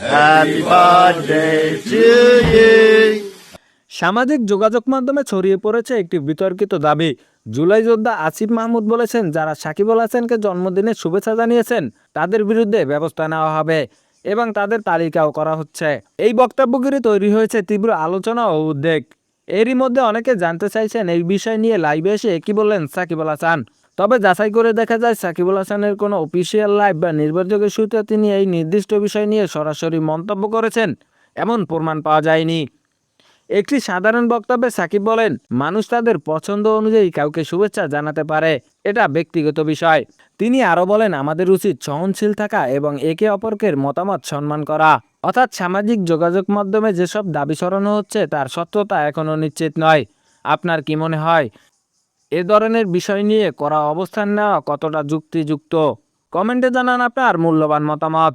Happy birthday to you. সামাজিক যোগাযোগ মাধ্যমে ছড়িয়ে পড়েছে একটি বিতর্কিত দাবি। জুলাই যোদ্ধা আসিফ মাহমুদ বলেছেন, যারা সাকিব আল হাসানকে জন্মদিনের শুভেচ্ছা জানিয়েছেন তাদের বিরুদ্ধে ব্যবস্থা নেওয়া হবে এবং তাদের তালিকাও করা হচ্ছে। এই বক্তব্য ঘিরে তৈরি হয়েছে তীব্র আলোচনা ও উদ্বেগ। এরই মধ্যে অনেকে জানতে চাইছেন এই বিষয় নিয়ে লাইভে এসে কি বললেন সাকিব আল হাসান। তবে যাচাই করে দেখা যায় সাকিব আল হাসানের কোনো অফিসিয়াল লাইভ বা নির্ভরযোগ্য সূত্রে তিনি এই নির্দিষ্ট বিষয় নিয়ে সরাসরি মন্তব্য করেছেন এমন প্রমাণ পাওয়া যায়নি। একটি সাধারণ বক্তব্যে সাকিব বলেন, মানুষ তাদের পছন্দ অনুযায়ী কাউকে শুভেচ্ছা জানাতে পারে, এটা ব্যক্তিগত বিষয়। তিনি আরও বলেন, আমাদের উচিত সহনশীল থাকা এবং একে অপরকে মতামত সম্মান করা। অর্থাৎ সামাজিক যোগাযোগ মাধ্যমে যেসব দাবি ছড়ানো হচ্ছে তার সত্যতা এখনও নিশ্চিত নয়। আপনার কি মনে হয় এ ধরনের বিষয় নিয়ে কড়া অবস্থান নেওয়া কতটা যুক্তিযুক্ত? কমেন্টে জানান আপনার মূল্যবান মতামত।